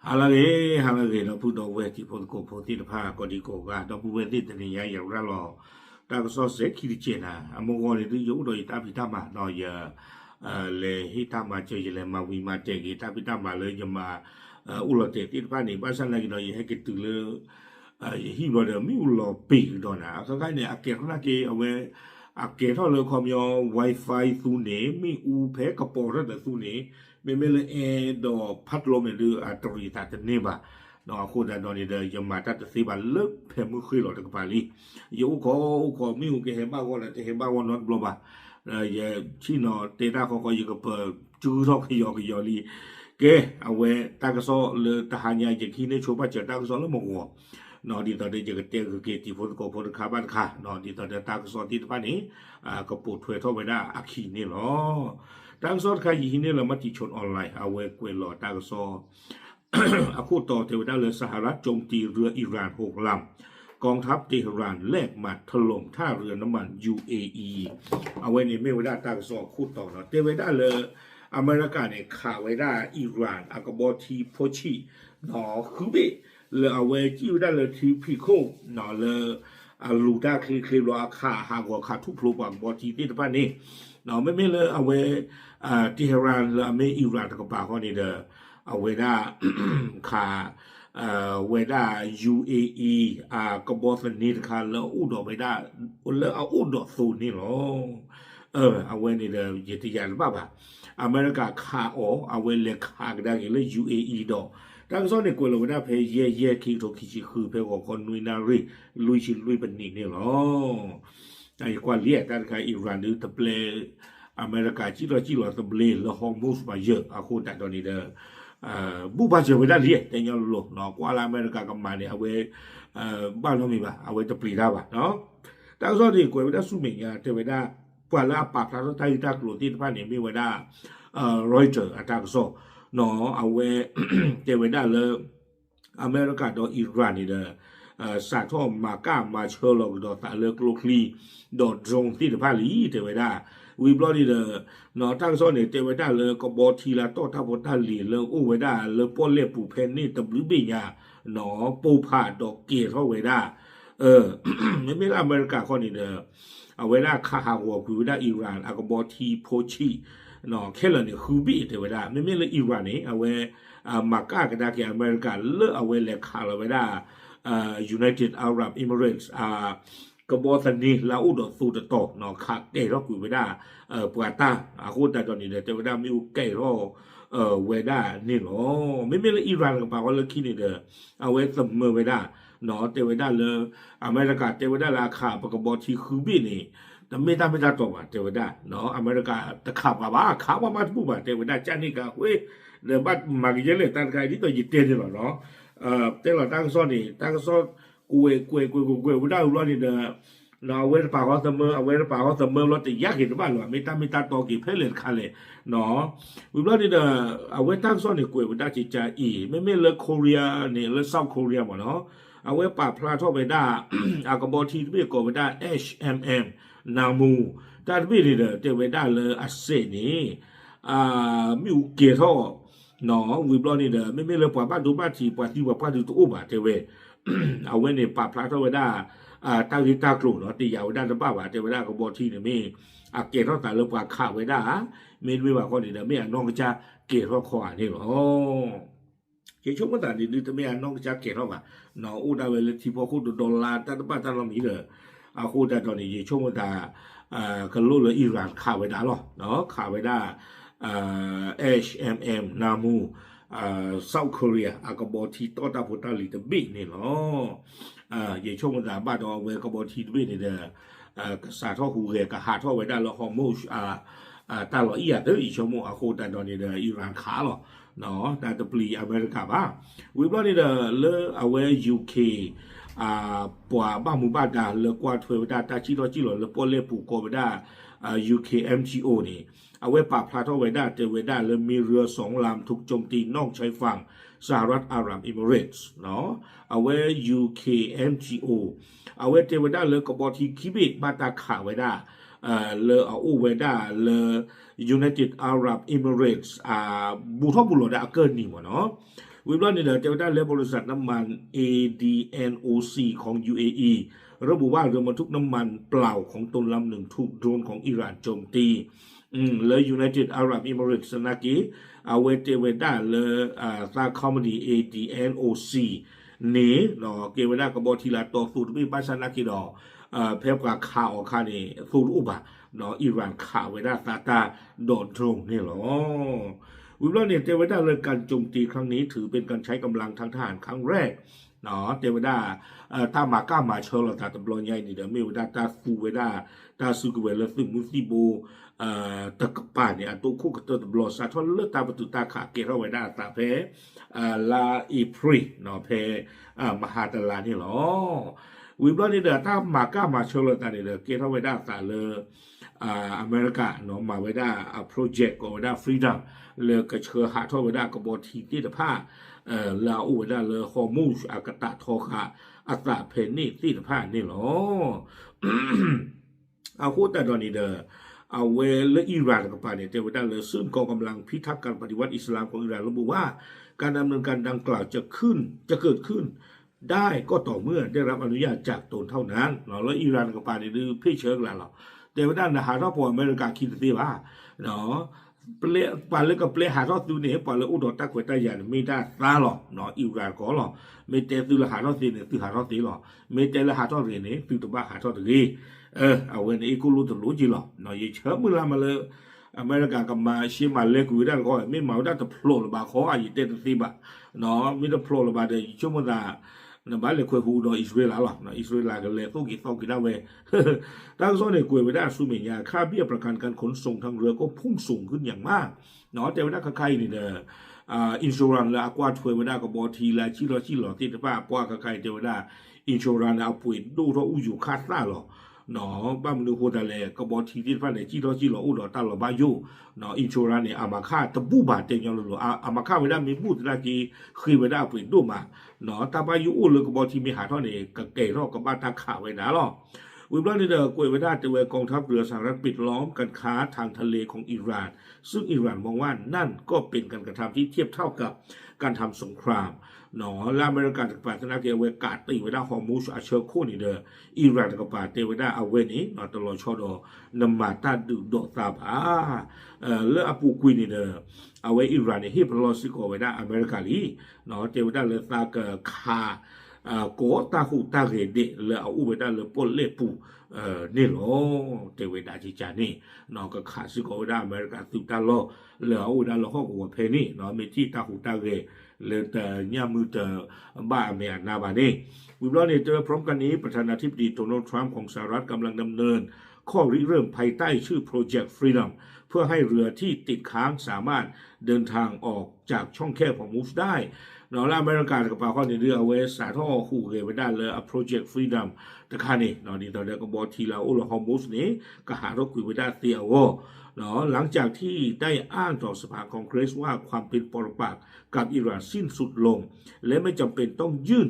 Halage no puto weti podko poti the pa kodiko ga no puweti tani ya ya ralo ta so se kirichena amogo ni yo do ita pitama no ya le hitama che le ma wi ma te ki ta pitama le jama ulote ti pa ni pa san la no ye ke tu le hi lo de mi ulo pe do na ka ka ne ake na ke awe ake tho le khom yo wifi thu ne mi u phe ka po ra de thu ne me le e do phat lo me lu a tori ta te ne ba no khu da no ni de yama ta te si ba le phe mu khri lo de ka pa li yo ko mi u ke he ba ko le te he ba wo no blo ba ye chi no te ta ko ye ko pa chu so ke yo li ke awe ta ka so le ta ha nya ye ki ne cho ba che ta ka so le mo wo no di ta de je ke te ke ti fo ko fo ka ban kha no di ta de ta ka so ti pa ni ko pu thwe tho ba da a khi ni loตั้งซอดใครยินเนี่ยเรามาติชนออนไลน์เอาไว้กวยหล่อตั้งซออาคูต่อเทวดาเลยสหรัฐโจมตีเรืออิหร่าน6 ลำกองทัพเตหะรานแลกหมัดถล่มท่าเรือน้ำมัน UAE เอาไว้ในเมวดาตั้งซอคูต่อเนาะเทวดาเลยอเมริกาเนี่ยข่าวไว้ได้อิหร่านอากาบอทีโพชีหนอคือเบเลยเอาไว้จิ้วได้เลยทีพิโคหนอเลยลูด้าเคยรอข่าหากว่าขาทุพลูกว่าบอทีที่ตะพันนี่เนาะไม่เลยเอาไว้เตหะรานเลยอเมริกาอิหร่านกับป่าเขานี่เด้อเอาไว้ได้ข่าเวด้า UAE กบฏนี่ค่ะแล้วอุดอไม่ได้แล้วเอาอุดอสูนี่หรอเอาไว้นี่เด้อยึดยันบ้าอเมริกาข่าเอาไว้เล็กข่าก็ได้เลย UAE ดอกตั้งซ้อนในกลุ่มเราได้เพย์เย่คิดทุกคิดคือเพย์ของคนนุยนารีลุยชิลุยเป็นนี่หรอไอ้กว่าเรียกกันค่ะอิหร่านหรือตะเปลอเมริกาจีเราตะเปลแล้วฮอร์โมสมาเยอะอาคูแต่ตอนนี้เด้อบุบาเจอไปได้เรียกแต่ยังหลงเนาะกว่าอเมริกากับมาเนี่ยเอาไว้บ้านเรามีป่ะเอาไว้ตะเปลได้ป่ะเนาะตั้งซ้อนในกลุ่มเราได้สู้เหมือนกันเทวดากว่าละปากพระไทยตากลุ่มที่ท่านเนี่ยมีไว้ได้รอยเจออาจารย์โซเนาะเอาไว้เทวดาเลยอเมริกาดออิหร่านนี่เด้อสาทอมาก้ามาเชอร์ลอกดอตาเลือกโลคลีดอดงที่ท่านลีเทวดาวิบลอนี่เด้อเนาะตั้งซ้อนเนี่ยเทวดาเลยก็บอทีละต่อท่าพท่านลีเลยโอเวดาเลยป้อเล็บปูเพนนี่ตบลิบิญาเนาะปูผาดอกเกตเท่าเวดาไม่ละอเมริกาข้อนี้เด้อเอาเวลาข้าหัวคือเวลาอิหร่านอากาบอทีโพชีเนาะแค่ละเนี่ยคือบีเทวดาไม่เลยอิหร่านเนี่ยเอาไว้มาก้ากันได้แก่อเมริกาเลือกเอาไว้แหลกขาเราไว้ได้United Arab Emirates กบฏนี้ลาอุดสูตโตเนาะขาเกยรอกูไว้ได้ปาตาคูแต่ตอนนี้เทวดามีอุเกยรอไว้ได้นี่หรอไม่เลยอิหร่านกับปากว่าเลิกคิดนี่เด้อเอาไว้เสมอไว้ได้เนาะเทวดาเลยอเมริกาเทวดาราคาปกบฏที่คือบีนี่แต่ไม่ได้ตัวว่าเทวดาเนาะอเมริกาตะขับว่าขาว่ามาทุบว่าเทวดาจานี่ก็เว้ยเดี๋ยวบัดมากินเลยตั้งใจที่ตัวยึดเตี้ยนี่หรอเนาะแต่เราตั้งซ้อนนี่ตั้งซ้อนกูว่าได้รู้นี่เด้อเราเว้นปากเขาเสมอเอาเว้นปากเขาเสมอเราจะยากเห็นบ้านหรอไม่ตาต่อกี่เพลเลนคันเลยเนาะวิบลอนี่เด้อเอาเว้นตั้งซ้อนนี่กูว่าได้จิตใจไม่เลิกเกาหลีนี่เลิกเซาท์เกาหลีหมดเนาะเอาไว้ปากพลาดเข้าไปได้อากาบอทีที่ก็ไปได้ HMM นามูแต่ที่นี่เด้อเทวดาเลยอาเซนี่มิวเกท่อเนาะวิบลอนี่เด้อไม่เลยปว่าบ้านดูบ้านทีปว่าที่ว่าบ้านดูตัวอุบะเทวเอาไว้ในปากพลาดเข้าไปได้ตั้งที่ตากลุ่มเนาะตียาวด้านบ้าว่าเทวดากาบอทีเนี่ยมีเกท่อแต่เลยปว่าข่าวไว้ได้ไม่ว่าคนนี้เด้อไม่น้องจะเกท่อขวานี่หรอเช่วงเมื่อนี้ดูแต่ไม่น้องจะเกท่อว่าเนาะอุดาเวลที่พอคุณดอลลาร์แต่บ้านเรามีเด้อคุณแต่ตอนนี้ช่วงเมื่อก็รู้เลยอิหร่านข่าวไว้ได้หรอเนาะข่าวไว้ได้HMM นามูเซาท์เกาหลีอากาบอทีต่อตาพุทธลิตบินี่เนาะอย่างช่วงเมื่อบ้านเราเวกาบอทีบินี่เด้อสาท่อหูเรกหาท่อไว้ได้แล้วฮอร์โมนตาหล่ออีอ่ะเด้ออีชั่วโมงคุณแต่ตอนนี้เด้ออิหร่านขาหรอเนาะแต่ตะปลีอเมริกาบ้าวิบลอนี่เด้อเลือเอาไว้ UK ปัวบ้ามุบ้าดาเลือกว่าถวยดาตาจิโร่เลือกป้อเล่ปูโกไปได้UK MGO นี่เอาไว้ปราบพลาทไว้ได้เจอไว้ได้เลยมีเรือ2 ลำถูกโจมตีนอกชายฝั่งสหรัฐอาหรับเอมิเรตส์เนาะเอาไว้ UK MGO เอาไว้เจอไว้ได้เลยกบฏที่คิบิมาตาขาไว้ได้เลยเอาไว้ได้เลย United Arab Emirates บุทบุโรดาเกินนี่หมดเนาะ วิบลอนนี่เดอเจ้าด้านและบริษัทน้ำมัน ADNOC ของ UAE ระบุว่าเรือบรรทุกน้ำมันเปล่าของตนลำหนึ่งถูกโดรนของอิหร่านโจมตีเลย United Arab Emirates นากีเอาเวเตเวด้าเลยซาคอมดี ADNOC นี่เนาะเกเวด้ากบทีลาตัวสูตรมีภาษานากีดอเพบกับข่าวค่านี่สูตรอุบะเนาะอิหร่านข่าวเวด้าซาตาโดนตรงนี่หรอวิบลอนเนี่ยเตเวด้าเลยการโจมตีครั้งนี้ถือเป็นการใช้กำลังทางทหารครั้งแรกเนาะเตเวด้าตามาก้ามาเชลตาตบลอนใหญ่นี่เดอเมวด้าตาฟูเวด้าตาสุกเวลซึ่งมุสิโบตะกป่าเนี่ยตัวคู่กับตัวตบลอสาทอนเลือดตาประตูตาขาเกเราไว้ได้ตาเพลาอีพรีเนาะเพมหาตลานี่หรอวิบลอนนี่เดอถ้ามาก้ามาเชลตานี่เดอเกเราไว้ได้ตาเลยอเมริกาเนาะมาไว้ได้โปรเจกต์ก็ไว้ได้ฟรีดัมเลยกระเชอหาทอไว้ได้กบทีที่ตะผ้าลาอูไว้ได้เลยฮอร์มูสอากาตะทอขาอัตราเพนนี่ที่ตะผ้านี่หรอเอาพูดแต่ตอนนี้เดอเอาเวลอิหร่านกับปาเนี่ยเทวดาเลยซึ่งกองกำลังพิทักษ์การปฏิวัติอิสลามของอิหร่านระบุว่าการดำเนินการดังกล่าวจะเกิดขึ้นได้ก็ต่อเมื่อได้รับอนุญาตจากตนเท่านั้นเนาะแล้วอิหร่านกับปาเนี่ยดื้อพี่เชิงแล้วเทวดาหาท่อพออเมริกาคิดสิว่าเนาะเปลปาเลกับเปลหาท่อตูเนี่ยปาเลอุดรตะกวยตายันไม่ได้ซาหรอเนาะอิหร่านก็หรอไม่เตะตูละหาท่อตีเนี่ยตูหาท่อตีหรอไม่เตะละหาท่อเรียนเนี่ยตูตัวบ้าหาท่อตีเอาเว้นอีกูรู้ตัวรู้จีหรอเนาะยิ่งเชื่อมือละมาเลยอเมริกากับมาเชื่อมาเล็กกูได้ก็ไม่มาได้แต่โผล่ละบาขออายุเต็มสิบะเนาะไม่ได้โผล่ละบาเดียวชั่วโมงละนะบ้านเลยคุยหูดออิสราเอลหรอนะอิสราเอลกันเลยต้องกินได้เว้ยตั้งโซนเนี่ยคุยไปได้สุเมียค่าเบี้ยประกันการขนส่งทางเรือก็พุ่งสูงขึ้นอย่างมากเนาะแต่ว่าใครนี่เด้ออินชูรันและกว่าช่วยไปได้ก็บอทีและชี้หล่อที่ป้าป้าใครเดี๋ยวได้อินชูรันเอาปุ๋ยดูเราอู้อยู่คาดซ่าหรอเนาะบ้านมันดูโหดเลยก็บอทีที่ป้าเนี่ยชี้หล่ออู้หล่อตาหล่อบ้าอยู่เนาะอินชูรันเนี่ยอามาค่าตะบูบาเต็งยังหล่ออามาค่าไปได้มีบูตะกี้คือไปได้ปุ๋ยดูมาเนาะตาบ้าอยู่อู้เลยก็บอทีมีหาเท่านี้ก็เกยรอกก็บ้านตาข่าวไว้นะหรอวิบลอนนี่เด้อกวยไว้ได้แต่ว่ากองทัพเรือสหรัฐปิดล้อมการค้าทางทะเลของอิหร่านซึ่งอิหร่านมองว่านั่นก็เป็นการกระทำที่เทียบเท่ากับการทำสงครามเนาะและอเมริกาจากปาตนาเกเวกาดตีไว้ได้ฮอร์มูสอาเชอร์โคนี่เด้ออิหร่านกับปาเตไว้ได้เอาเวนี้เนาะตลอดชอดอนำมาตาดูดอกตาบเลืออปูกุยนี่เด้อเอาไว้อิหร่านเนี่ยฮิปโลซิโกไว้ได้อเมริกาลีเนาะเตไว้ได้เลยตาเกคาก็ตาหูตาเรเดเลยเอาอุเวดาเลยปนเล่ปูนี่หรอเทวดาจิจานี่นอกก็ขาดสิโกดาอเมริกาตุตาโลเลยเอาอุดาโลข้อกัวเพนี่เนาะมีที่ตาหูตาเรเลยแต่ย่ามือแต่บ้าเมียนาบานี่วิบลอนเนี่ยเจอพร้อมกันนี้ประธานาธิบดีโดนัลด์ทรัมป์ของสหรัฐกำลังดำเนินข้อริเริ่มภายใต้ชื่อ Project Freedom เพื่อให้เรือที่ติดค้างสามารถเดินทางออกจากช่องแคบของมูสได้เนาะแล้วอเมริกากับปาข้อในเรือเอาไว้สาท่อคู่เกไปได้เลย Project Freedom แต่ค่านี่เนาะนี่ตอนนี้ก็บอกทีเราอุลฮอมูสนี้ก็หารถคุยไปได้เตียวเนาะหลังจากที่ได้อ้างต่อสภาคองเกรสว่าความเป็นปรปักษ์กับอิหร่านสิ้นสุดลงและไม่จำเป็นต้องยื่น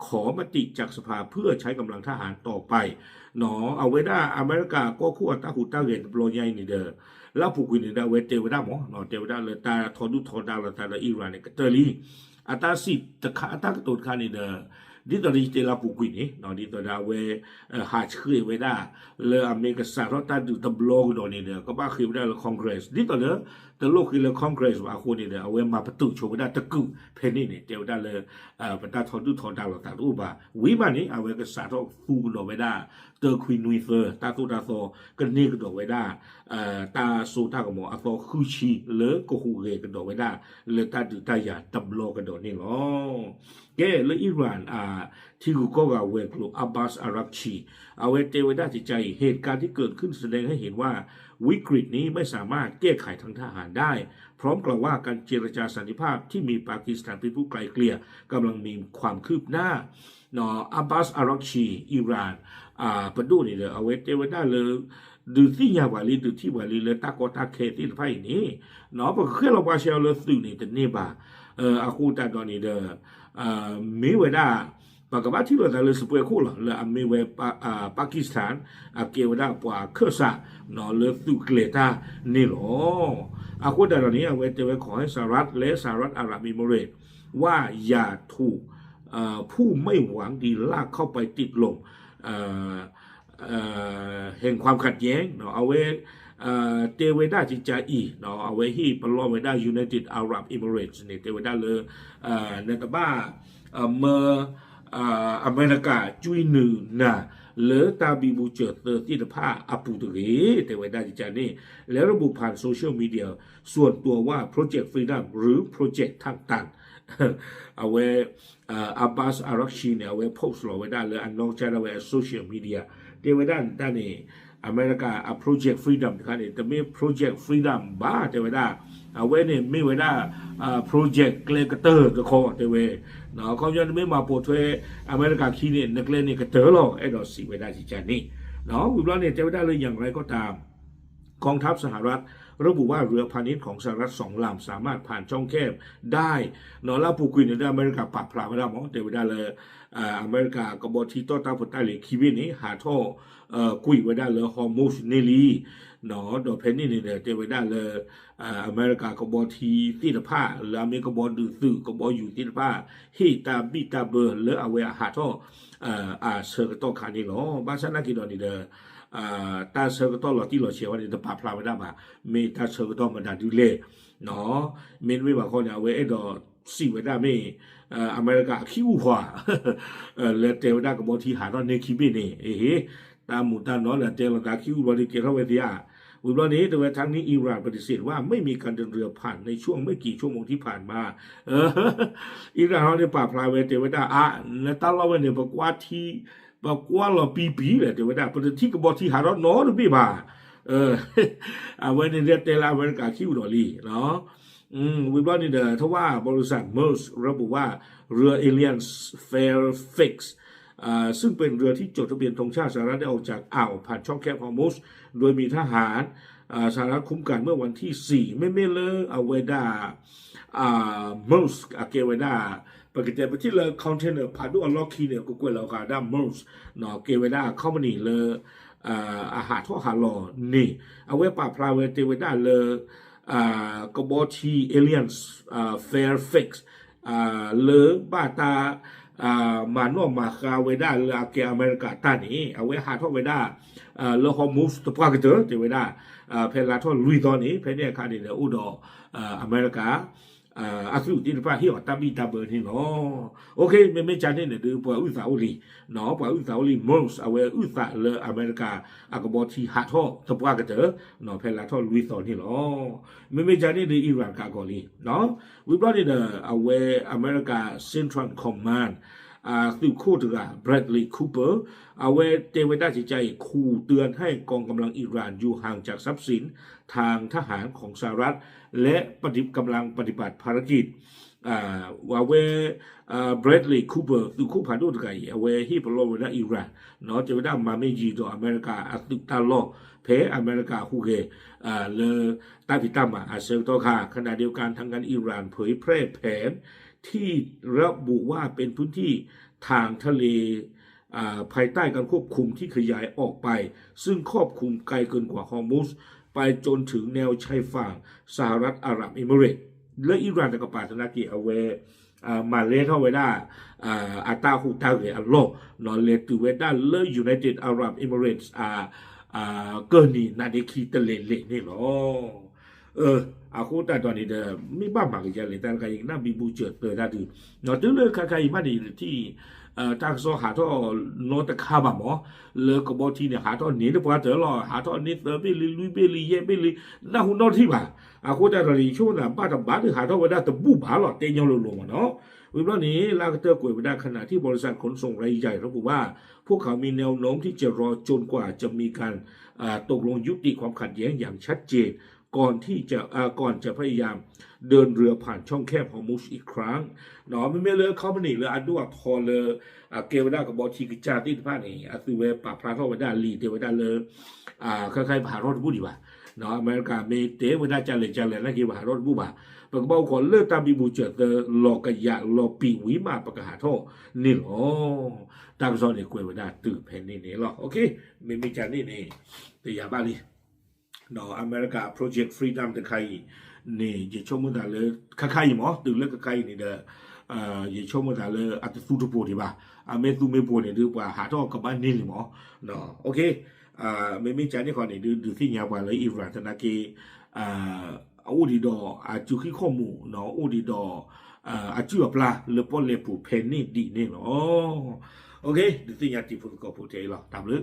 ขอมติจากสภาเพื่อใช้กำลังทหารต่อไปเนาะเอาไว้ได้อเมริกาก็คู่ตาหูตาเรนโปรยใหญ่นี่เด้อแล้วผูกวินนี่ได้เวเตวดาหมอเนาะเตวดาเลยตาทอดุทอดาละตาละอิหร่านเนี่ยก็เตลีอัตาสิตะขาอัตากตุนคานี่เด้อดิตอริเตลาผูกวินนี่เนาะดิตอดาเวหาชื่อไว้ได้เลยอเมริกาสหรัฐตาดูตบลองดอนี่เด้อก็บ้าคือได้ละคอนเกรสดิตอเด้อแต่โลกคือละคอนเกรสว่าคนนี่เด้อเอาไว้มาประตูโชว์ได้ตะกุเพนนี่เนี่ยเตวดาเลยปตาทอดุทอดาละตาลูบาวิมานี่เอาไว้ก็สหรัฐฟูดอไว้ได้เตอร์ควีนนุยเฟอร์ตาตุตาโซก็นี่ก็ดอกไว้ได้ตาโซตาก็หมออัตโตคือชีเลก็ฮูเรก็ดอกไว้ได้เลตาดูตายาตับโลก็ดอกนี่หรอแกและอิหร่านที่กูก็เวกลูอับบาสอารักชีเอาไว้เตไว้ได้จิตใจเหตุการณ์ที่เกิดขึ้นแสดงให้เห็นว่าวิกฤตนี้ไม่สามารถแก้ไขทางทหารได้พร้อมกล่าวว่าการเจรจาสันติภาพที่มีปากีสถานเป็นผู้ไกลเกลี่ยกำลังมีความคืบหน้าเนาะอับบาสอารักชีอิหร่านประดูนี่เลยเอาไว้เตไว้ได้เลยดูที่ยาวาลีดูที่วาลีเลยตากอตาเคที่ไพ่นี้เนาะเพราะเคยเราบาเชลเลยสื่อนี่แต่เนี่ยบ่าอาคูตาตอนนี้เด้อมีไว้ได้ปากว่าที่เราได้เลยสเปรย์คู่หรอเลยมีไว้ปากีสถานเกี่ยวได้กว่าเคอร์ซาเนาะเลยตุเกลตานี่หรออาคูตาตอนนี้เอาไว้จะไว้ขอให้สหรัฐและสหรัฐอาหรับเอมิเรตส์ ว่าอย่าถูกผู้ไม่หวังดีลากเข้าไปติดลมแห่งความขัดแย้งเนาะเอาไว้เตเวดาจิจาอีเนาะเอาไว้ที่ปลอเวดา United Arab Emirates เนี่ยเตเวดาเลยเนตบ้าเมื่ออเมริกาจุยหนึ่งนะเลอตาบีบูเจอร์ที่ตะผ้าอปูตรีเตเวดาจิจานี่แล้วระบุผ่านโซเชียลมีเดียส่วนตัวว่า Project Freedom หรือ Project ทางตันเอาไว้อับบาสอารักชีเนี่ยเอาไว้โพสต์ไว้ได้เลยอันนอกจากเอาไว้โซเชียลมีเดียเทวดาด้านนี้อเมริกาโปรเจกต์ฟรีดัมนะครับเนี่ยแต่ไม่โปรเจกต์ฟรีดัมบ้าเทวดาเอาไว้เนี่ยไม่ไว้ได้โปรเจกต์เกลกเตอร์ก็ขอเทวเนาะเขาจะไม่มาโปรดช่วยอเมริกาขี้เนี่ยนักเล่นเนี่ยก็เตอร์หรอกไอ้ดอกสีไว้ได้สิจานี่เนาะวิบล้อเนี่ยเทวดาเลยอย่างไรก็ตามกองทัพสหรัฐระบุว่าเรือพาณิชย์ของสหรัฐ2 ลำสามารถผ่านช่องแคบได้เนาะแล้วผู้คุยในอเมริกาปรับพลาไม่ได้หมอเทวดาเลยอเมริกากบฏที่ต่อต้านผลใต้เลยคีวินี้หาท่อคุยไว้ได้เลยฮอร์มูสเนลีเนาะโดยเพนนี่เนี่ยเทวดาเลยอเมริกากบฏที่ที่ตะผ้าแล้วมีกบฏดื้อซื่อกบฏอยู่ที่ตะผ้าฮีตาบิตาเบอร์เลยเอาไว้หาท่อเสือกต่อขานี่หรอบ้านฉันนักกินดอนนี่เด้อตาเสือกต่อหล่อที่หล่อเชียวนี่จะปรับพลาไม่ได้มาเมตาเสือกต่อมันดันดูเล่เนาะเมนไม่บอกคนเนี่ยเอาไว้ไอ้ดอสิไว้ได้ไม่อเมริกาคิวหัวเลเทวดากบฏที่หาท่อในคิบินี่ตามหมู่ตามน้อยแหละเจลกาคิวบริเกตเข้าไปที่อุบลนี้แต่ว่าทั้งนี้อิหร่านปฏิเสธว่าไม่มีการเดินเรือผ่านในช่วงไม่กี่ชั่วโมงที่ผ่านมาอิหร่านเขาเนี่ยปราบพลายเวเทวดาและตลอดวันเนี่ยบอกว่าที่บอกว่าเราปีเลยเทวดาประเทศที่กบฏที่หาท่อน้อยหรือปีบ่าวันนี้เรียกเตลอเมริกาคิวดอลลี่เนาะวิบลนี่เด้อถ้าว่าบริษัทเมอร์สระบุว่าเรือเอเลียนเฟร์ฟิกซ์ซึ่งเป็นเรือที่จดทะเบียนธงชาติสหรัฐได้ออกจากอ่าวผ่านช่องแคบฮอร์มุสโดยมีทหารสหรัฐคุ้มกันเมื่อวันที่4ไม่เลอเอาเวดาเมอร์สเกเวดาปกติที่เลยคอนเทนเนอร์ผ่านด้วยล็อกคีเนี่ยก็กวยเราค่ะด้ามเมอร์สเนาะเกเวดาเข้ามาหนีเลยอาหารท่อหาหล่อนี่เอาไว้ป่าพลาเวเตเวดาเลยกบฏที่เอเลียนเฟร์ฟิกซ์เลอบาตามานอมาคาเวดาเลอเกอเมริกาตานี่เอาไว้หาท่อเวดาเลฮอมูสตปากเตอร์เทเวดาเพลาท่อลุยตอนนี้เพลเนี่ยคาเดเนอุดอเมริกาอาสุตินฟ้าที่อตาบิตาเบอร์นี่เนาะโอเคไม่จานเนี่ยดูปวอุตสาหลีเนาะปวอุตสาหลีมอสเอาไว้อุตสาเลอเมริกาอากบฏที่หาท่อตปากเตอร์เนาะเพลาท่อลุยตอนนี้เนาะไม่จานเนี่ยดูอิหร่านกากอลีเนาะวิบลอนี่เด้อเอาไว้อเมริกาเซ็นทรัลคอมมานด์สืบคู่ถึงแบรดลีย์คูเปอร์เอาไว้เตเวดาจิใจขู่เตือนให้กองกำลังอิหร่านอยู่ห่างจากทรัพย์สินทางทหารของสหรัฐและกำลังปฏิบัติภารกิจว่าเวแบรดลีย์คูเปอร์สืบคู่ผ่านด้วยกันเอาไว้ที่ปลอเวดาอิหร่านเนาะเตเวดามาไม่ยีต่ออเมริกาตุกตาลอเพอเมริกาฮูเกเลตาพิตามาเซลโตคาขณะเดียวกันทางการอิหร่านเผยแพร่แผนที่ระบุว่าเป็นพื้นที่ทางทะเลภายใต้การควบคุมที่ขยายออกไปซึ่งครอบคลุมไกลเกินกว่าฮอร์มุสไปจนถึงแนวชายฝั่งสหรัฐอาหรับเอมิเรตส์และอิหร่านก็ปรารถนาเอาไว้มาเลเท่าไว้ได้อาตาฮูตาเรอัลโลนอเลตุเวด้าเลยูไนเต็ดอาหรับเอมิเรตส์เกินนี่นาเดคีตะเลเลนี่หรอအခုတတ်တော်နေတဲ့မိဘမှာကြလေတန်ခိုင်နာဘီဘူးချတ်တဲ့တူနော်တူလေခခိုင်မဒီတီတာဆောဟာတော့လောတခါပါမောလေကဘောတီနေဟာတော့နေတဲ့ပွားတယ်လောဟာတော့နေပဲလီလူပဲလီရဲ့ပဲလီနာဟုတော့ထိပါအခုတတ်တော်ဒီချိုးနာပါတော့ဘာဒီဟာတော့ဝဒတပူပါလောတင်းညောလို့လို့မနော်ဝိဘလนี่ลากเตอร์กวยวิดาขณะที่บริษัทขนส่งรายใหญ่ระบุว่าพวกเขามีแนวโน้มที่จะรอจนกว่าจะมีการตกลงยุติความขัดแย้งอย่างชัดเจนก่อนจะพยายามเดินเรือผ่านช่องแคบฮอร์มุสอีกครั้งเนาะไม่เลยเข้ามาหนีเลยอันด้วยพอเลยเกวดากับบอชีกิจาที่ผ่านนี่คือเวปาพลาเข้าไปได้ลีเทวดาเลยคล้ายๆผ่ารถบุดีว่าเนาะอเมริกาเมเตวดาจันเลยนั่นคือผ่ารถบุบ่าปกบอกคนเลือกตามบีบูเจอร์หลอกกะยะหลอกปีวิมาปกหาท่อนี่หรอตามซอนเนี่ยเกวดาตื่นแผ่นนี่หรอโอเคไม่จานนี่แต่อย่าบ้าลีเนาะอเมริกาโปรเจกต์ฟรีดัมตะไคนี่จะชมมันเลยคล้ายๆหมอตื่นเลิกคล้ายๆนี่เด้อ也敲么子了啊，这苏州坡的吧，啊，没苏没坡的对吧？还到个半年了嘛，喏，OK，没讲的话呢，就新加坡了，伊弗在那个屋里头啊，就去ข้อมูลเนาะ屋里头จุบลาเลปอเลปูเพนนี่ดีเนี่ยอ๋อโอเคเดี๋ยวสิ่งที่พูดก็พูดใจละตามเลย